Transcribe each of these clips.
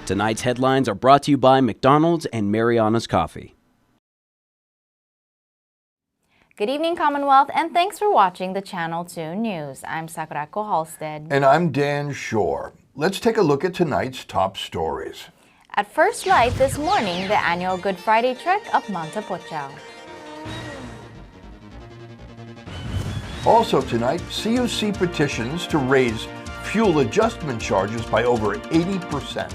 Tonight's headlines are brought to you by McDonald's and Marianas Coffee. Good evening, Commonwealth, and thanks for watching the Channel 2 News. I'm Sakurako Halstead. And I'm Dan Shore. Let's take a look at tonight's top stories. At first light this morning, the annual Good Friday trek up Mount TAPOCHAO. Also tonight, CUC petitions to raise fuel adjustment charges by over 80%.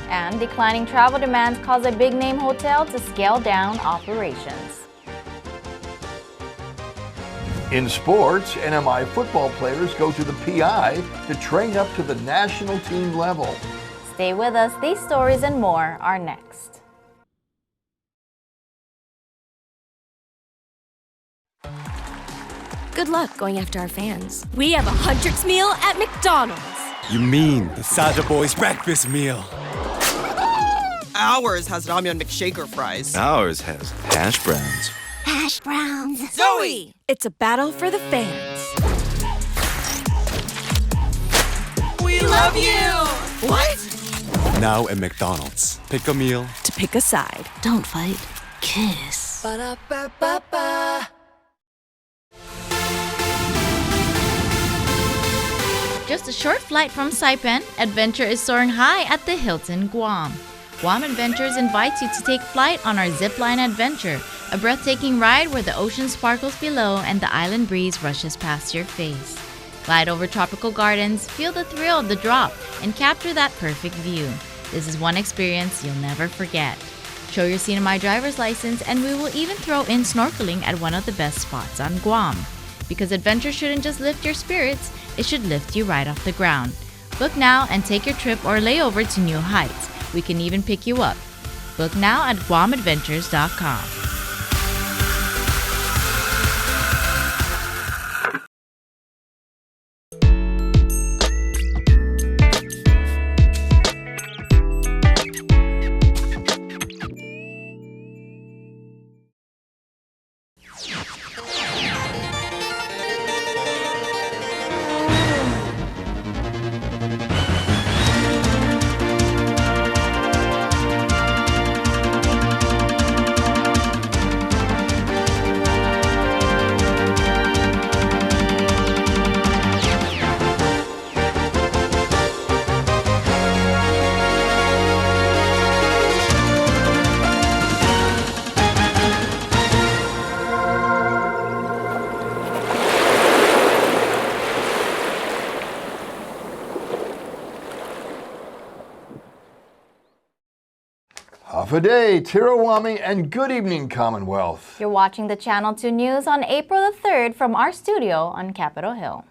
And declining travel demands cause a big-name hotel to scale down operations. In sports, NMI football players go to the PI to train up to the national team level. Stay with us. These stories and more are next. Good luck going after our fans. We have a 100th meal at McDonald's. You mean the Saja Boys breakfast meal? Ours has Ramyeon McShaker fries. Ours has hash browns. Hash browns. Zoe! It's a battle for the fans. We love you! What? Now at McDonald's. Pick a meal To pick a side. Don't fight. Kiss. Ba-da-ba-ba-ba. Just a short flight from Saipan, adventure is soaring high at the Hilton, Guam. Guam Adventures invites you to take flight on our zipline adventure, a breathtaking ride where the ocean sparkles below and the island breeze rushes past your face. Glide over tropical gardens, feel the thrill of the drop, and capture that perfect view. This is one experience you'll never forget. Show your CNMI driver's license and we will even throw in snorkeling at one of the best spots on Guam. Because adventure shouldn't just lift your spirits, it should lift you right off the ground. Book now and take your trip or layover to new heights. We can even pick you up. Book now at guamadventures.com. Hafaday, Tirawami, and good evening, Commonwealth. You're watching the Channel 2 News on April the 3rd from our studio on Capitol Hill.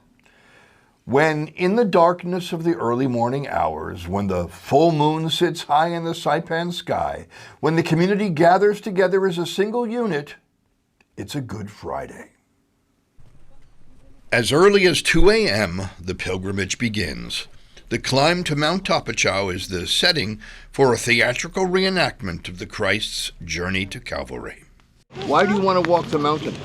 When in the darkness of the early morning hours, when the full moon sits high in the Saipan sky, when the community gathers together as a single unit, it's a Good Friday. As early as 2 a.m., the pilgrimage begins. The climb to Mount TAPOCHAO is the setting for a theatrical reenactment of the Christ's journey to Calvary. Why do you want to walk the mountain?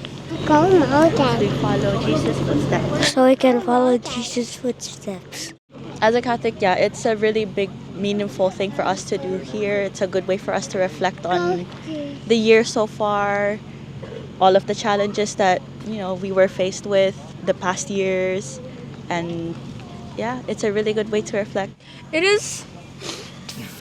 Go mountain. We follow Jesus' footsteps. So we can follow Jesus' footsteps. As a Catholic, yeah, it's a really big, meaningful thing for us to do here. It's a good way for us to reflect on the year so far, all of the challenges that, we were faced with the past years, and yeah, it's a really good way to reflect. It is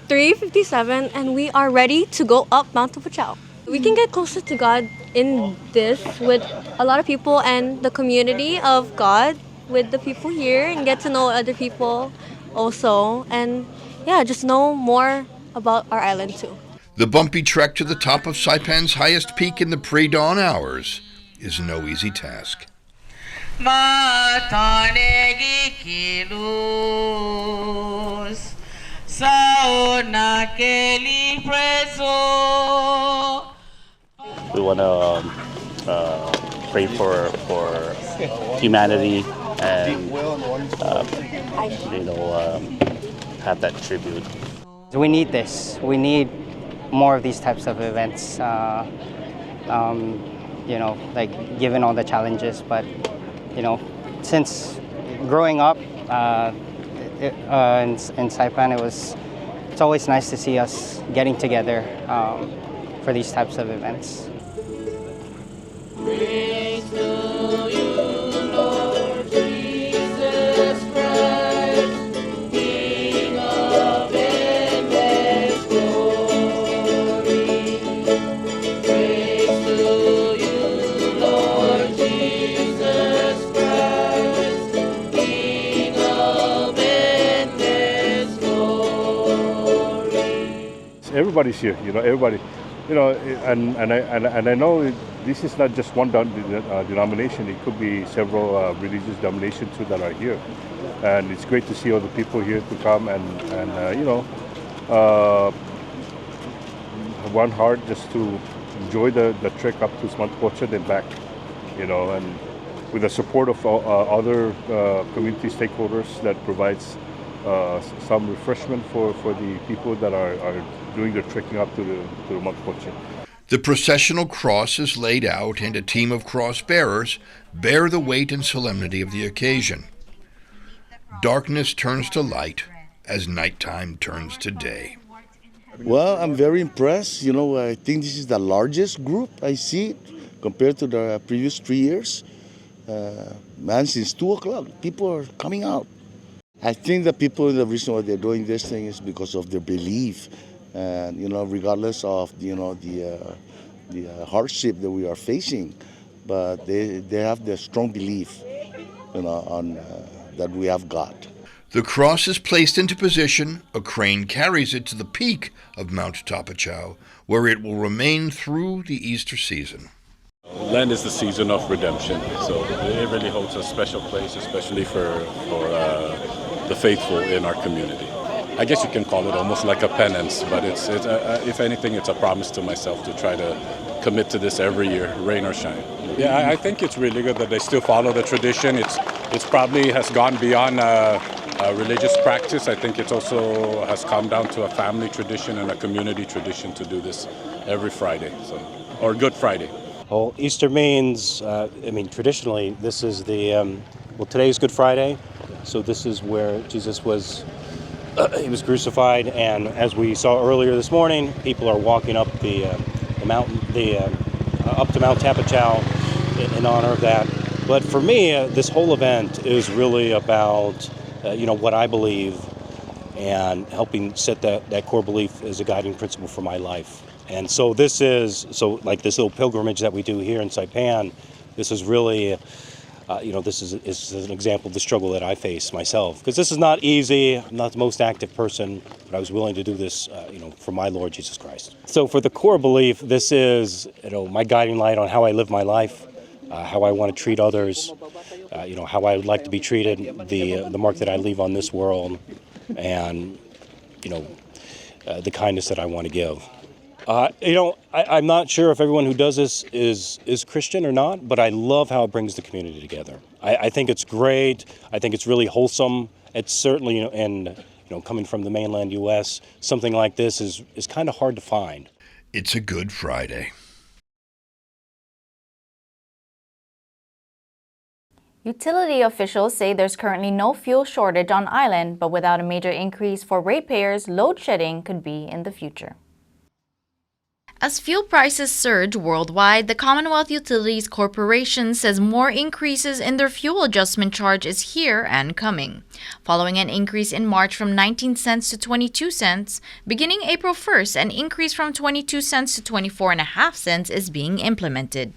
3:57 and we are ready to go up Mount TAPOCHAO. We can get closer to God in this with a lot of people and the community of God with the people here, and get to know other people also, and yeah, just know more about our island too. The bumpy trek to the top of Saipan's highest peak in the pre-dawn hours is no easy task. We want to pray for humanity and have that tribute. We need this. We need more of these types of events. Given all the challenges, but since growing up, in Saipan, it's always nice to see us getting together for these types of events. Everybody's here, everybody, and I know this is not just one denomination. It could be several religious denominations too that are here, and it's great to see all the people here to come and one heart just to enjoy the trek up to TAPOCHAO and back, and with the support of other community stakeholders that provides some refreshment for the people that are doing their trekking up to the TAPOCHAO. The processional cross is laid out and a team of cross bearers bear the weight and solemnity of the occasion. Darkness turns to light as nighttime turns to day. Well, I'm very impressed. I think this is the largest group I see compared to the previous 3 years. Since 2 o'clock, people are coming out. I think the reason why they're doing this thing is because of their belief, and regardless of the hardship that we are facing, but they have the strong belief, on that we have God. The cross is placed into position. A crane carries it to the peak of Mount TAPOCHAO, where it will remain through the Easter season. Lent is the season of redemption, so it really holds a special place, especially for the faithful in our community. I guess you can call it almost like a penance, but it's if anything, it's a promise to myself to try to commit to this every year, rain or shine. Yeah, I think it's really good that they still follow the tradition. It's probably has gone beyond a religious practice. I think it also has come down to a family tradition and a community tradition to do this every Friday, or Good Friday. Well, Easter means, traditionally, this is today's Good Friday, so this is where Jesus was, he was crucified, and as we saw earlier this morning, people are walking up the mountain, up to Mount TAPOCHAO in honor of that. But for me, this whole event is really about, what I believe and helping set that core belief as a guiding principle for my life. And so this little pilgrimage that we do here in Saipan, this is really, this is an example of the struggle that I face myself. Because this is not easy. I'm not the most active person, but I was willing to do this, for my Lord Jesus Christ. So for the core belief, this is, my guiding light on how I live my life, how I want to treat others, how I would like to be treated, the mark that I leave on this world, and, the kindness that I want to give. I'm not sure if everyone who does this is Christian or not, but I love how it brings the community together. I think it's great. I think it's really wholesome. It's certainly, coming from the mainland U.S., something like this is kind of hard to find. It's a Good Friday. Utility officials say there's currently no fuel shortage on island, but without a major increase for ratepayers, load shedding could be in the future. As fuel prices surge worldwide, the Commonwealth Utilities Corporation says more increases in their fuel adjustment charge is here and coming. Following an increase in March from 19 cents to 22 cents, beginning April 1st, an increase from 22 cents to 24.5 cents is being implemented.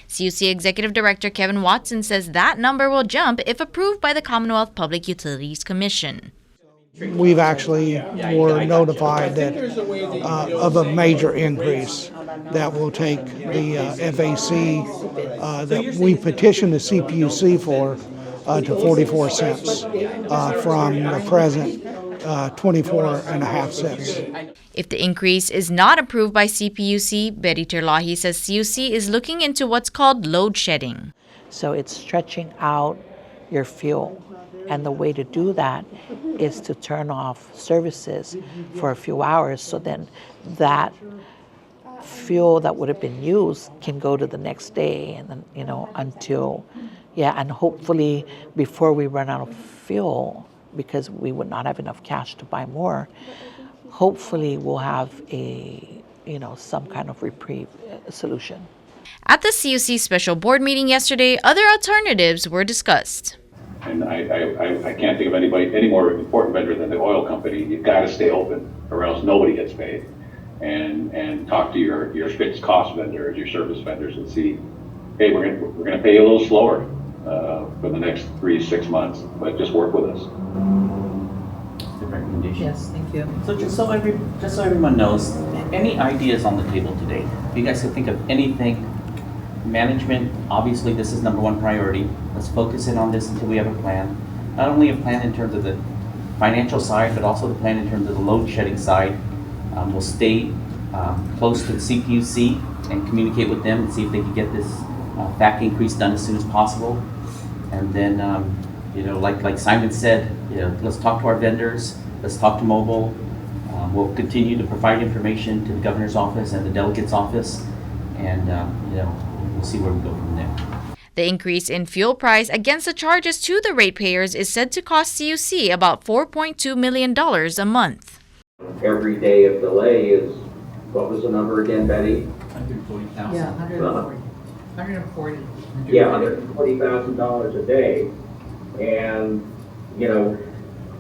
CUC Executive Director Kevin Watson says that number will jump if approved by the Commonwealth Public Utilities Commission. We've actually were notified that of a major increase that will take the FAC that we petitioned the CPUC for to 44 cents from the present 24.5 cents. If the increase is not approved by CPUC, Betty Terlahi says CUC is looking into what's called load shedding. So it's stretching out your fuel. And the way to do that is to turn off services for a few hours, so then that fuel that would have been used can go to the next day, and then, until, and hopefully before we run out of fuel, because we would not have enough cash to buy more. Hopefully we'll have some kind of reprieve solution. At the CUC special board meeting yesterday, other alternatives were discussed. And I can't think of any more important vendor than the oil company. You've got to stay open or else nobody gets paid. And talk to your fixed cost vendors, your service vendors, and see, hey, we're gonna pay you a little slower for the next 3 to 6 months, but just work with us. Good recommendation. Yes, thank you. So just so everyone knows, any ideas on the table today? If you guys could think of anything, management, obviously this is #1 priority. Let's focus in on this until we have a plan. Not only a plan in terms of the financial side, but also the plan in terms of the load shedding side. We'll stay close to the CPUC and communicate with them and see if they can get this FAC increase done as soon as possible. And then, like Simon said, let's talk to our vendors, let's talk to mobile. We'll continue to provide information to the governor's office and the delegate's office, and we'll see where we go from there. The increase in fuel price against the charges to the ratepayers is said to cost CUC about $4.2 million a month. Every day of delay is, what was the number again, Betty? 140,000. Yeah, 140. 140. Yeah, $140,000 a day. And,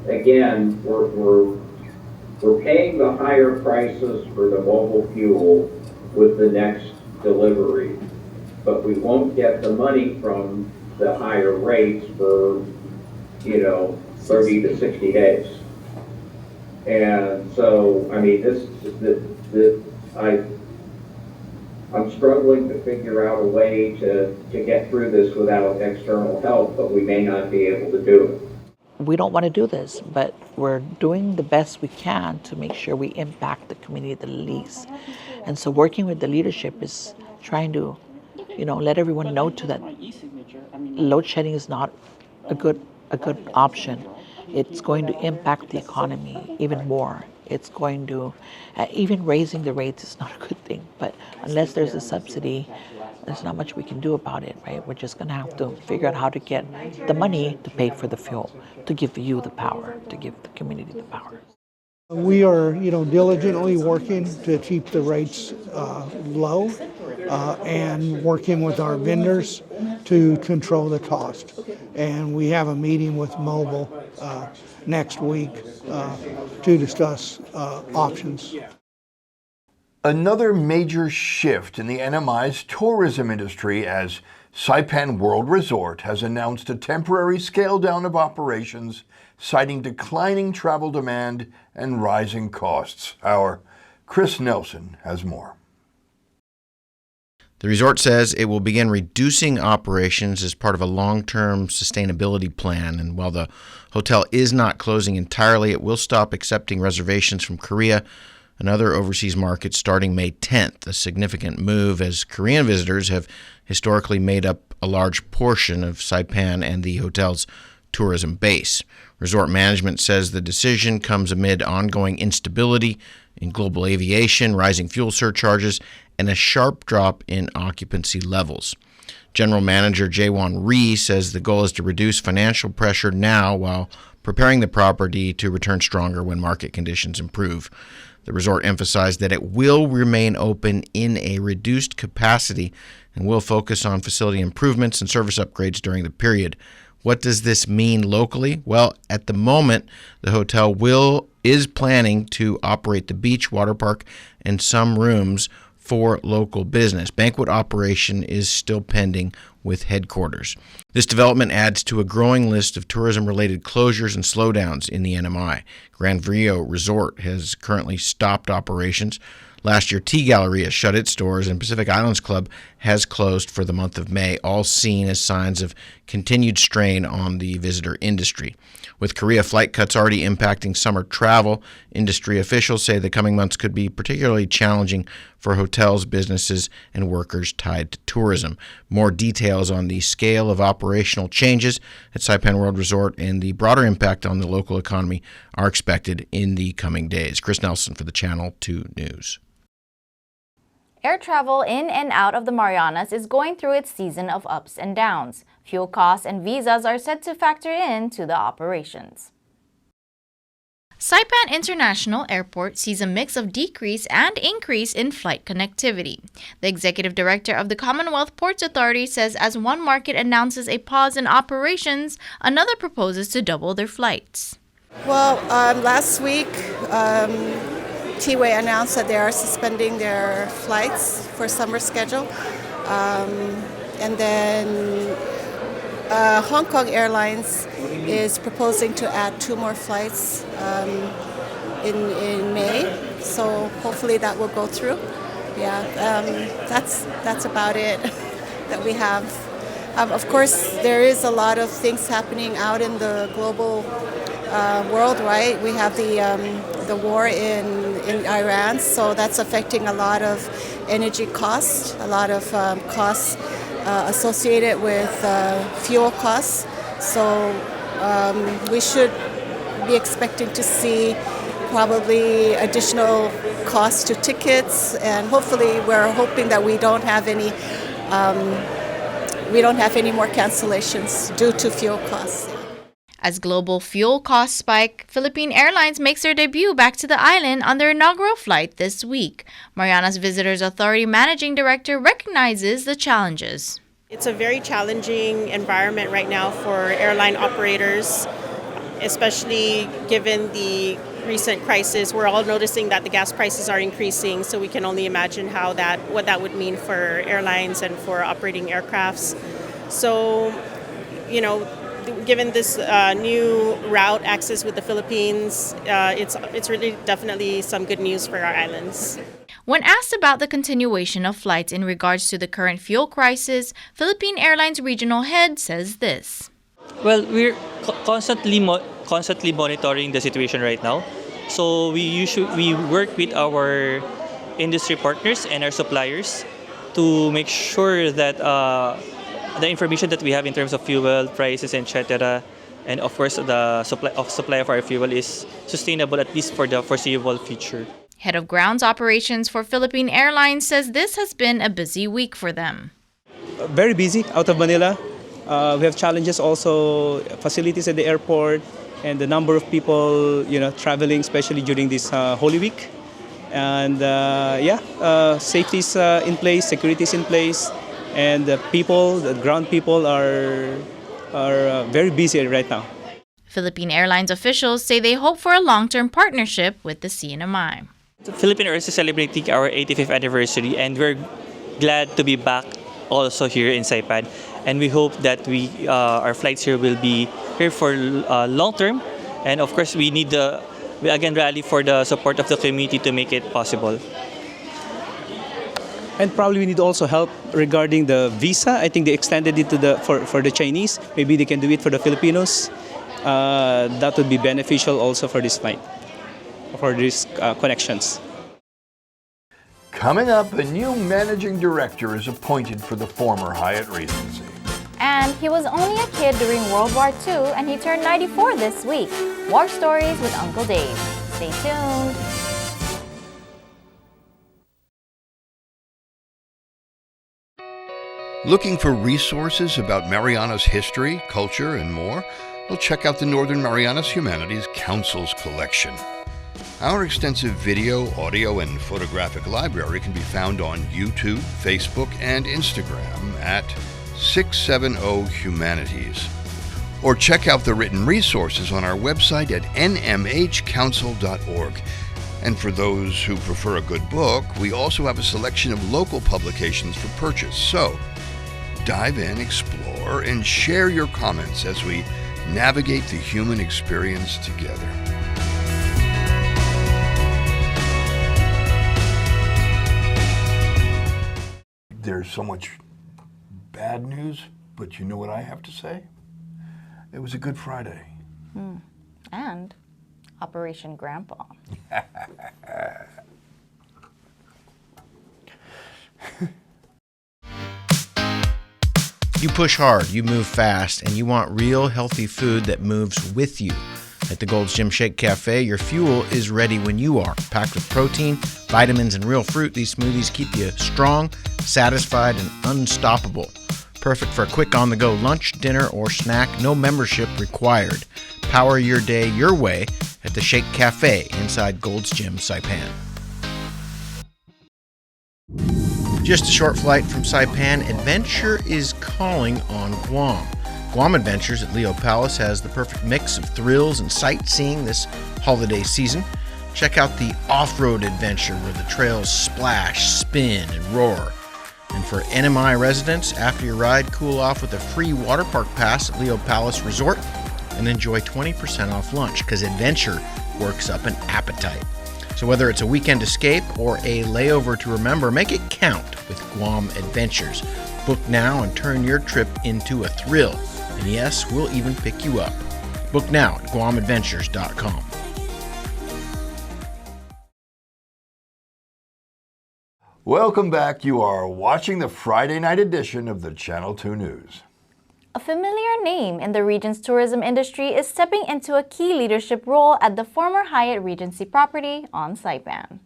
again, we're paying the higher prices for the mobile fuel with the next delivery, but we won't get the money from the higher rates for, 30 to 60 days. And so, I mean, I'm struggling to figure out a way to get through this without external help, but we may not be able to do it. We don't want to do this, but we're doing the best we can to make sure we impact the community the least. And so working with the leadership is trying to, let everyone know that load shedding is not a good option. It's going to impact the economy even more. It's going to, even raising the rates is not a good thing, but unless there's a subsidy, there's not much we can do about it, right? We're just going to have to figure out how to get the money to pay for the fuel, to give you the power, to give the community the power. We are, diligently working to keep the rates low and working with our vendors to control the cost. And we have a meeting with Mobile next week to discuss options. Another major shift in the NMI's tourism industry as Saipan World Resort has announced a temporary scale down of operations, citing declining travel demand and rising costs. Our Chris Nelson has more. The resort says it will begin reducing operations as part of a long-term sustainability plan, and while the hotel is not closing entirely, it will stop accepting reservations from Korea and other overseas markets starting May 10th, a significant move as Korean visitors have historically made up a large portion of Saipan and the hotel's tourism base. Resort management says the decision comes amid ongoing instability in global aviation, rising fuel surcharges, and a sharp drop in occupancy levels. General Manager Jaewon Ri says the goal is to reduce financial pressure now while preparing the property to return stronger when market conditions improve. The resort emphasized that it will remain open in a reduced capacity and will focus on facility improvements and service upgrades during the period. What does this mean locally? Well, at the moment, the hotel is planning to operate the beach, water park, and some rooms for local business. Banquet operation is still pending with headquarters. This development adds to a growing list of tourism-related closures and slowdowns in the NMI. Grand Rio Resort has currently stopped operations. Last year, Tea Galleria shut its doors, and Pacific Islands Club has closed for the month of May, all seen as signs of continued strain on the visitor industry. With Korea flight cuts already impacting summer travel, industry officials say the coming months could be particularly challenging for hotels, businesses, and workers tied to tourism. More details on the scale of operational changes at Saipan World Resort and the broader impact on the local economy are expected in the coming days. Chris Nelson for the Channel 2 News. Air travel in and out of the Marianas is going through its season of ups and downs. Fuel costs and visas are set to factor into the operations. Saipan International Airport sees a mix of decrease and increase in flight connectivity. The executive director of the Commonwealth Ports Authority says as one market announces a pause in operations, another proposes to double their flights. Well, last week, T-Way announced that they are suspending their flights for summer schedule. And then Hong Kong Airlines is proposing to add 2 more flights in May, so hopefully that will go through. Yeah, that's about it that we have. Of course, there is a lot of things happening out in the global world, right? We have the war in Iran, so that's affecting a lot of energy costs, a lot of costs associated with fuel costs. So we should be expecting to see probably additional costs to tickets, and hopefully we're hoping that we don't have any more cancellations due to fuel costs. As global fuel costs spike, Philippine Airlines makes their debut back to the island on their inaugural flight this week. Marianas Visitors Authority Managing Director recognizes the challenges. It's a very challenging environment right now for airline operators, especially given the recent crisis. We're all noticing that the gas prices are increasing, so we can only imagine what that would mean for airlines and for operating aircrafts. So, given this new route access with the Philippines, it's really definitely some good news for our islands. When asked about the continuation of flights in regards to the current fuel crisis, Philippine Airlines regional head says this. Well, we're constantly monitoring the situation right now. So we work with our industry partners and our suppliers to make sure that the information that we have in terms of fuel prices, etc., and of course the supply of our fuel is sustainable at least for the foreseeable future. Head of Grounds Operations for Philippine Airlines says this has been a busy week for them. Very busy out of Manila. We have challenges also, facilities at the airport, and the number of people traveling, especially during this Holy Week. And safety is in place, security is in place, and the ground people are very busy right now. Philippine Airlines officials say they hope for a long-term partnership with the CNMI. Philippine Airlines is celebrating our 85th anniversary, and we're glad to be back also here in Saipan. And we hope that our flights here will be here for long term. And of course, we again rally for the support of the community to make it possible. And probably we need also help regarding the visa. I think they extended it for the Chinese. Maybe they can do it for the Filipinos. That would be beneficial also for this flight, for these connections. Coming up, a new managing director is appointed for the former Hyatt Regency. And he was only a kid during World War II, and he turned 94 this week. War Stories with Uncle Dave. Stay tuned. Looking for resources about Marianas history, culture, and more? Well, check out the Northern Marianas Humanities Council's collection. Our extensive video, audio, and photographic library can be found on YouTube, Facebook, and Instagram at 670 Humanities. Or check out the written resources on our website at nmhcouncil.org. And for those who prefer a good book, we also have a selection of local publications for purchase. So, dive in, explore, and share your comments as we navigate the human experience together. There's so much bad news, but you know what I have to say? It was a good Friday. And Operation Grandpa. You push hard, you move fast, and you want real healthy food that moves with you. At the Gold's Gym Shake Cafe, your fuel is ready when you are. Packed with protein, vitamins, and real fruit, these smoothies keep you strong, satisfied, and unstoppable. Perfect for a quick on-the-go lunch, dinner, or snack. No membership required. power your day your way at the Shake Cafe inside Gold's Gym, Saipan. Just a short flight from Saipan, adventure is calling on Guam. Guam Adventures at Leo Palace has the perfect mix of thrills and sightseeing this holiday season. Check out the off-road adventure where the trails splash, spin, and roar. And for NMI residents, after your ride, cool off with a free water park pass at Leo Palace Resort and enjoy 20% off lunch because adventure works up an appetite. So whether it's a weekend escape or a layover to remember, make it count with Guam Adventures. Book now and turn your trip into a thrill. And yes, we'll even pick you up. Book now at guamadventures.com. Welcome back. You are watching the Friday night edition of the Channel 2 News. A familiar name in the region's tourism industry is stepping into a key leadership role at the former Hyatt Regency property on Saipan.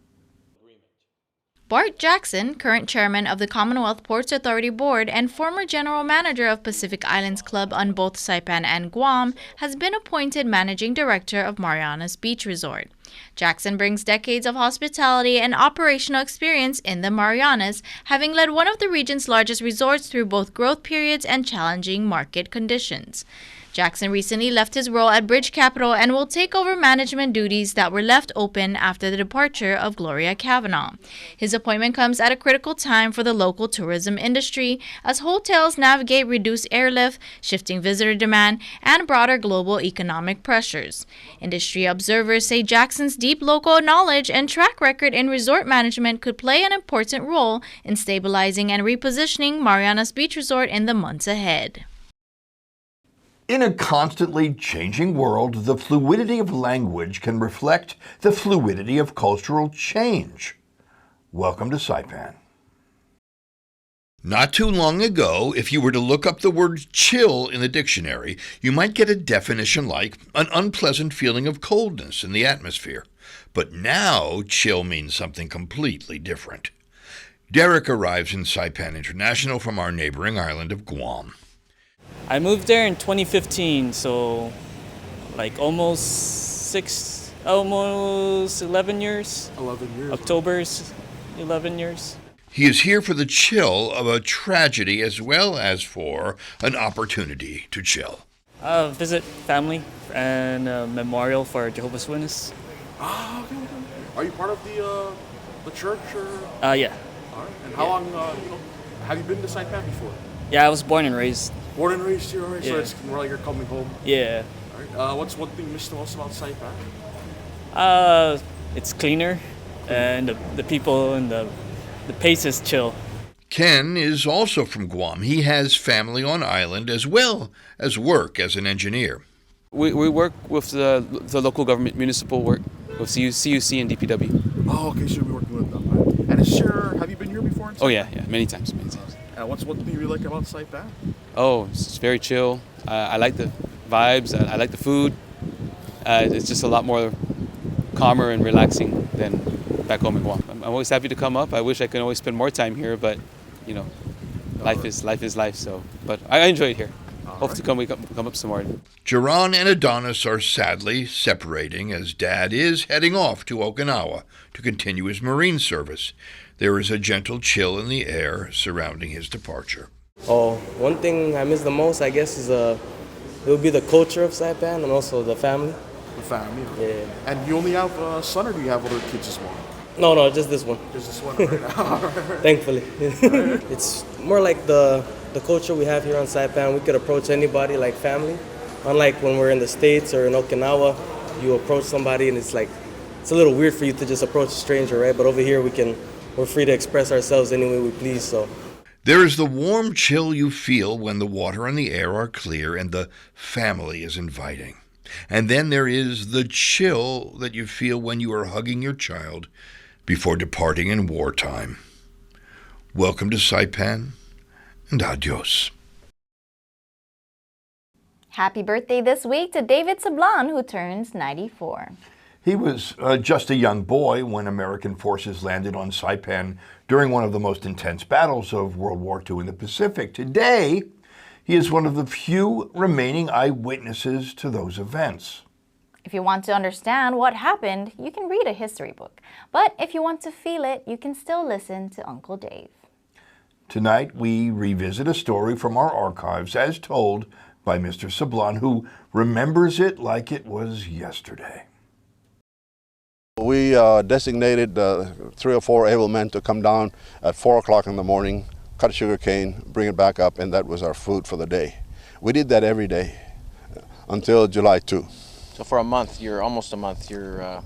Bart Jackson, current chairman of the Commonwealth Ports Authority Board and former general manager of Pacific Islands Club on both Saipan and Guam, has been appointed managing director of Marianas Beach Resort. Jackson brings decades of hospitality and operational experience in the Marianas, having led one of the region's largest resorts through both growth periods and challenging market conditions. Jackson recently left his role at Bridge Capital and will take over management duties that were left open after the departure of Gloria Kavanaugh. His appointment comes at a critical time for the local tourism industry as hotels navigate reduced airlift, shifting visitor demand, and broader global economic pressures. Industry observers say Jackson's deep local knowledge and track record in resort management could play an important role in stabilizing and repositioning Marianas Beach Resort in the months ahead. In a constantly changing world, the fluidity of language can reflect the fluidity of cultural change. Welcome to Saipan. Not too long ago, if you were to look up the word chill in the dictionary, you might get a definition like an unpleasant feeling of coldness in the atmosphere. But now, chill means something completely different. Derek arrives in Saipan International from our neighboring island of Guam. I moved there in 2015, so like almost 11 years. 11 years. October's 11 years. He is here for the chill of a tragedy as well as for an opportunity to chill. Visit family and a memorial for Jehovah's Witness. Ah, okay. Are you part of the church or? Yeah. All right. And how long, have you been to Saipan before? Yeah, I was born and raised. Born and raised here, alright? Yeah. So it's more like you're coming home. Yeah. Alright. What's one thing you miss the most about Saipan? It's cleaner, and the people and the pace is chill. Ken is also from Guam. He has family on island as well as work as an engineer. We work with the local government, municipal work, with CUC and DPW. Oh, okay, so you're working with them. Right? And have you been here before in Saipan? Oh yeah, many times. What's one thing you really like about Saipan? Oh, it's very chill. I like the vibes. I like the food. It's just a lot more calmer and relaxing than back home in Guam. I'm always happy to come up. I wish I could always spend more time here, but life is life. So, but I enjoy it here. Hope to come up some more. Jaron and Adonis are sadly separating as Dad is heading off to Okinawa to continue his Marine service. There is a gentle chill in the air surrounding his departure. Oh, one thing I miss the most, I guess, is it would be the culture of Saipan and also the family. The family? Yeah. And you only have a son, or do you have other kids as well? No, just this one. Just this one right now. Thankfully. It's more like the culture we have here on Saipan. We could approach anybody like family. Unlike when we're in the States or in Okinawa, you approach somebody and it's a little weird for you to just approach a stranger, right? But over here we're free to express ourselves any way we please, so. There is the warm chill you feel when the water and the air are clear and the family is inviting. And then there is the chill that you feel when you are hugging your child before departing in wartime. Welcome to Saipan, and adios. Happy birthday this week to David Sablan, who turns 94. He was just a young boy when American forces landed on Saipan during one of the most intense battles of World War II in the Pacific. Today, He is one of the few remaining eyewitnesses to those events. If you want to understand what happened, you can read a history book. But if you want to feel it, you can still listen to Uncle Dave. Tonight, we revisit a story from our archives as told by Mr. Sablan, who remembers it like it was yesterday. We designated 3 or 4 able men to come down at 4 o'clock in the morning, cut sugar cane, bring it back up, and that was our food for the day. We did that every day until July 2. So for a month, almost a month, you're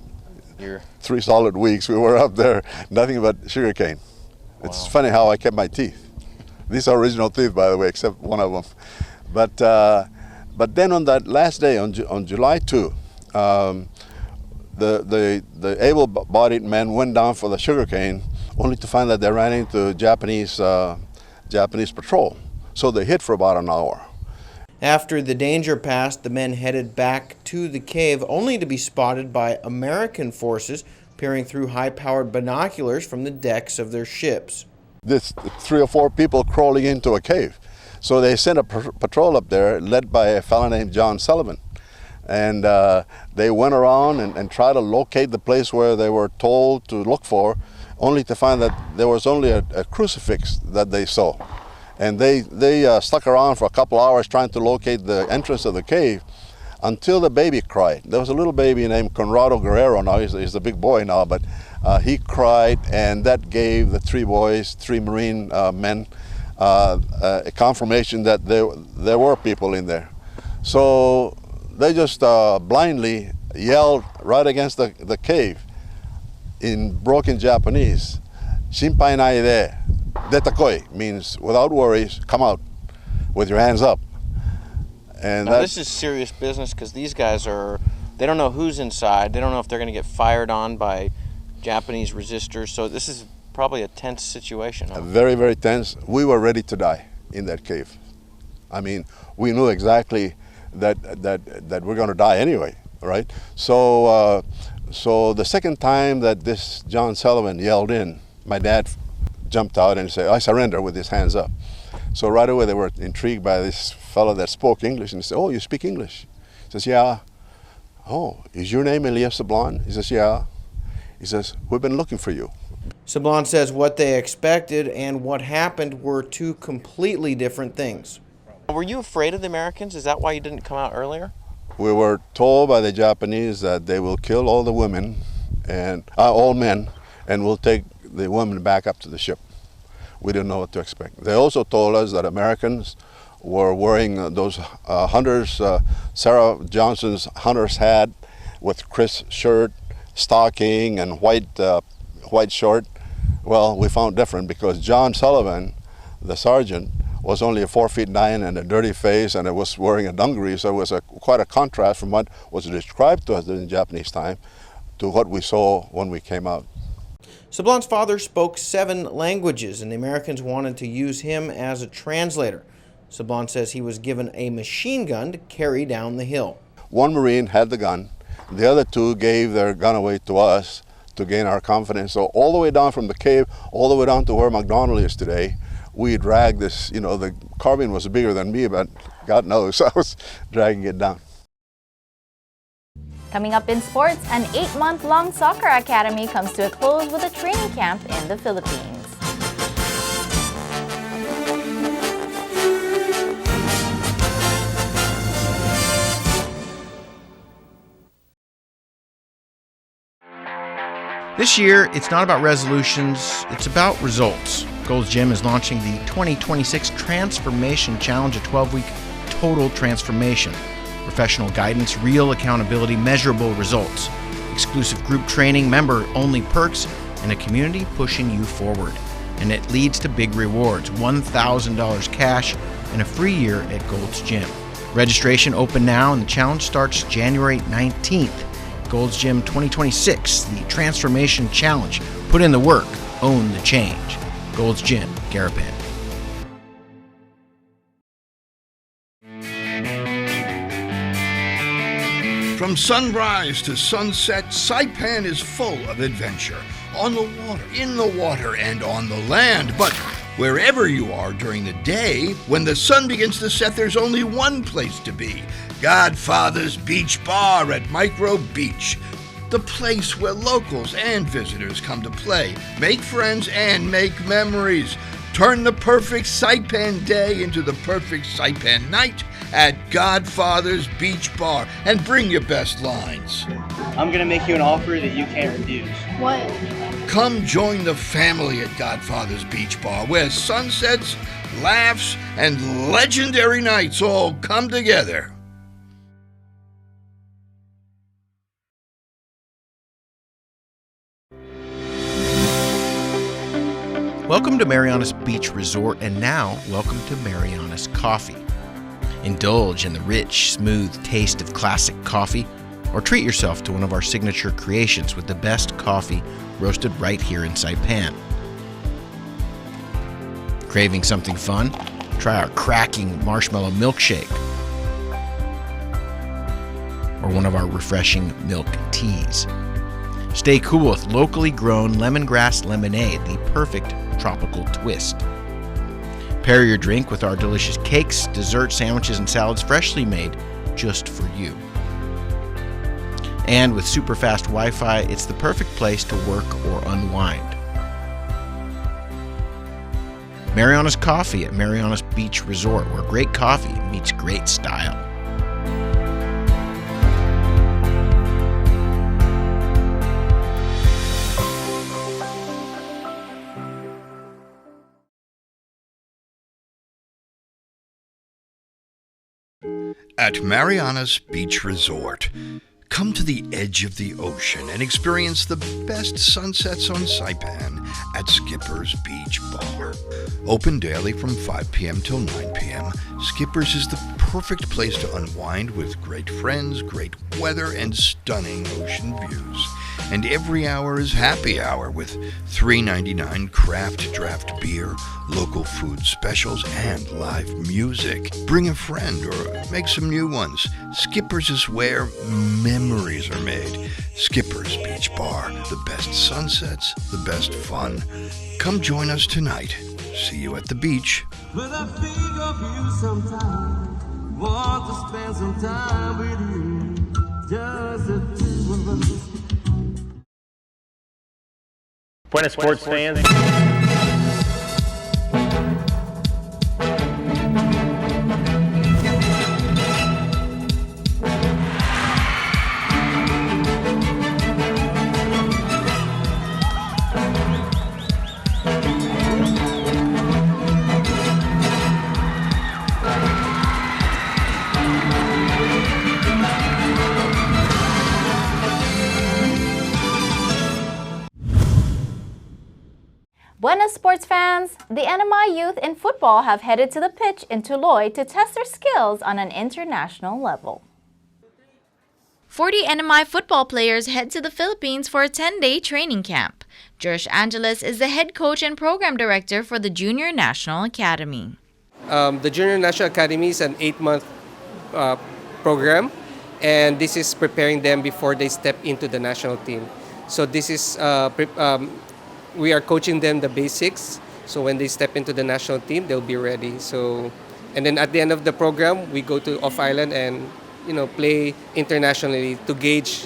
3 solid weeks we were up there, nothing but sugar cane. Wow. It's funny how I kept my teeth. These are original teeth, by the way, except one of them. But then on that last day, on July 2, the able-bodied men went down for the sugar cane, only to find that they ran into Japanese patrol. So they hid for about an hour. After the danger passed, the men headed back to the cave, only to be spotted by American forces peering through high-powered binoculars from the decks of their ships. This 3 or 4 people crawling into a cave. So they sent a patrol up there, led by a fellow named John Sullivan. And they went around and tried to locate the place where they were told to look for, only to find that there was only a crucifix that they saw. And they stuck around for a couple hours trying to locate the entrance of the cave until the baby cried. There was a little baby named Conrado Guerrero. Now he's a big boy now, but he cried, and that gave the 3 boys, 3 Marine men, a confirmation that there were people in there. So they just blindly yelled right against the cave in broken Japanese, "Shinpai nai de, detakoi," means without worries, come out with your hands up. And now this is serious business because these guys they don't know who's inside. They don't know if they're going to get fired on by Japanese resistors. So this is probably a tense situation. Huh? Very, very tense. We were ready to die in that cave. I mean, we knew exactly that we're going to die anyway, right? So the second time that this John Sullivan yelled in, my dad jumped out and said, "I surrender," with his hands up. So right away they were intrigued by this fellow that spoke English, and he said, "Oh, you speak English?" He says, "Yeah." "Oh, is your name Elias Sablan?" He says, "Yeah." He says, "We've been looking for you." Sablan says what they expected and what happened were 2 completely different things. Were you afraid of the Americans? Is that why you didn't come out earlier? We were told by the Japanese that they will kill all the women and all men, and will take the women back up to the ship. We didn't know what to expect. They also told us that Americans were wearing those hunters, Sarah Johnson's hunter's hat with crisp shirt, stocking, and white short. Well, we found different because John Sullivan, the sergeant, was only 4'9" and a dirty face, and it was wearing a dungaree, so it was quite a contrast from what was described to us in Japanese time to what we saw when we came out. Sablan's father spoke 7 languages, and the Americans wanted to use him as a translator. Sablan says he was given a machine gun to carry down the hill. 1 Marine had the gun. The other 2 gave their gun away to us to gain our confidence. So all the way down from the cave, all the way down to where McDonald is today, we dragged this, the carbine was bigger than me, but God knows I was dragging it down. Coming up in sports, an 8-month-long soccer academy comes to a close with a training camp in the Philippines. This year, it's not about resolutions, it's about results. Gold's Gym is launching the 2026 Transformation Challenge, a 12-week total transformation. Professional guidance, real accountability, measurable results. Exclusive group training, member-only perks, and a community pushing you forward. And it leads to big rewards, $1,000 cash and a free year at Gold's Gym. Registration open now, and the challenge starts January 19th. Gold's Gym 2026, the Transformation Challenge. Put in the work, own the change. Gold's Gym, Garapan. From sunrise to sunset, Saipan is full of adventure. On the water, in the water, and on the land. But Wherever you are during the day, when the sun begins to set, there's only one place to be. Godfather's Beach Bar at Micro Beach. The place where locals and visitors come to play, make friends, and make memories. Turn the perfect Saipan day into the perfect Saipan night at Godfather's Beach Bar and bring your best lines. I'm going to make you an offer that you can't refuse. What? Come join the family at Godfather's Beach Bar, where sunsets, laughs, and legendary nights all come together. Welcome to Marianas Beach Resort, and now welcome to Marianas Coffee. Indulge in the rich, smooth taste of classic coffee, or treat yourself to one of our signature creations with the best coffee roasted right here in Saipan. Craving something fun? Try our cracking marshmallow milkshake, or one of our refreshing milk teas. Stay cool with locally grown lemongrass lemonade, the perfect tropical twist. Pair your drink with our delicious cakes, desserts, sandwiches, and salads freshly made just for you. And with super fast Wi-Fi, it's the perfect place to work or unwind. Marianas Coffee at Marianas Beach Resort, where great coffee meets great style. At Marianas Beach Resort, come to the edge of the ocean and experience the best sunsets on Saipan at Skipper's Beach Bar. Open daily from 5 p.m. till 9 p.m., Skipper's is the perfect place to unwind with great friends, great weather, and stunning ocean views. And every hour is happy hour with $3.99 craft draft beer, local food specials, and live music. Bring a friend or make some new ones. Skipper's is where memories are made. Skipper's Beach Bar, the best sunsets, the best fun. Come join us tonight. See you at the beach. When I think of you sometime, want to spend some time with you, just the two of us. Buenas sports fans. Buenas sports fans! The NMI youth in football have headed to the pitch in Tuloy to test their skills on an international level. 40 NMI football players head to the Philippines for a 10-day training camp. Josh Angeles is the head coach and program director for the Junior National Academy. The Junior National Academy is an 8-month program, and this is preparing them before they step into the national team. So this is we are coaching them the basics, so when they step into the national team, they'll be ready. So, and then at the end of the program, we go to off-island and play internationally to gauge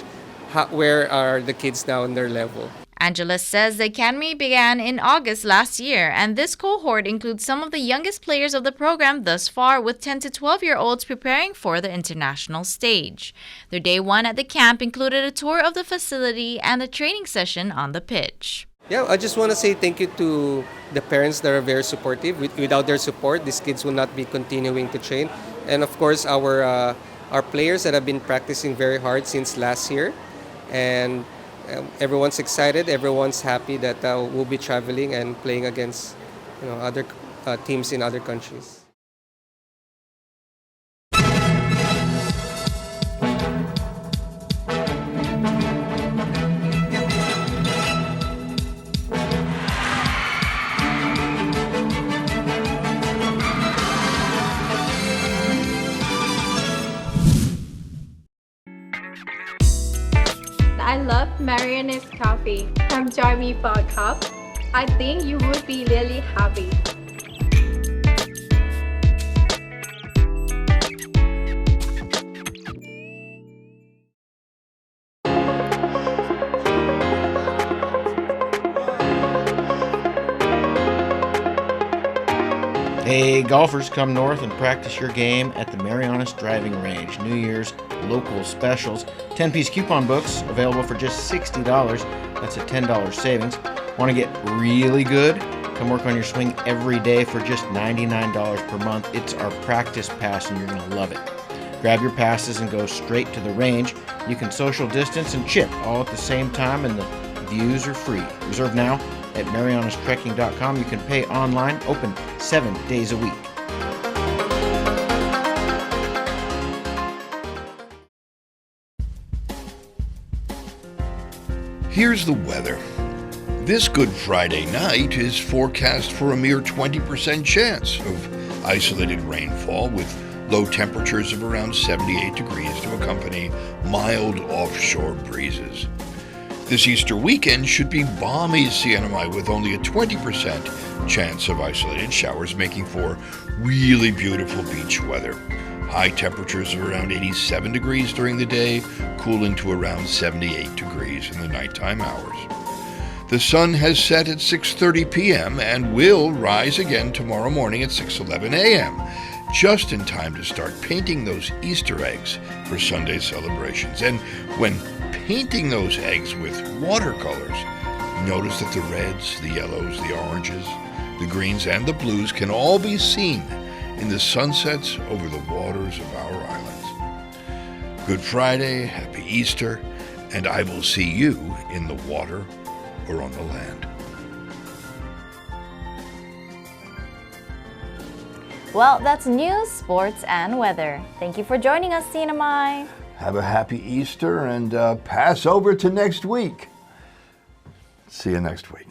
where are the kids now in their level. Angeles says the academy began in August last year, and this cohort includes some of the youngest players of the program thus far, with 10 to 12-year-olds preparing for the international stage. Their day one at the camp included a tour of the facility and a training session on the pitch. Yeah, I just want to say thank you to the parents that are very supportive. Without their support, these kids will not be continuing to train. And of course, our players that have been practicing very hard since last year. And everyone's excited, everyone's happy that we'll be traveling and playing against other teams in other countries. I love Marianas coffee from Joy Me for a cup. I think you would be really happy. Hey, golfers, come north and practice your game at the Marianas driving range. New Year's local specials. 10-piece coupon books available for just $60. That's a $10 savings. Want to get really good? Come work on your swing every day for just $99 per month. It's our practice pass and you're going to love it. Grab your passes and go straight to the range. You can social distance and chip all at the same time, and the views are free. Reserve now at marianastrekking.com. You can pay online, open 7 days a week. Here's the weather. This Good Friday night is forecast for a mere 20% chance of isolated rainfall with low temperatures of around 78 degrees to accompany mild offshore breezes. This Easter weekend should be balmy CNMI with only a 20% chance of isolated showers, making for really beautiful beach weather. High temperatures of around 87 degrees during the day, cooling to around 78 degrees in the nighttime hours. The sun has set at 6:30 p.m. and will rise again tomorrow morning at 6:11 a.m., just in time to start painting those Easter eggs for Sunday celebrations. And when painting those eggs with watercolors, notice that the reds, the yellows, the oranges, the greens, and the blues can all be seen in the sunsets over the waters of our islands. Good Friday, Happy Easter, and I will see you in the water or on the land. Well, that's news, sports, and weather. Thank you for joining us, CNMI. Have a happy Easter and pass over to next week. See you next week.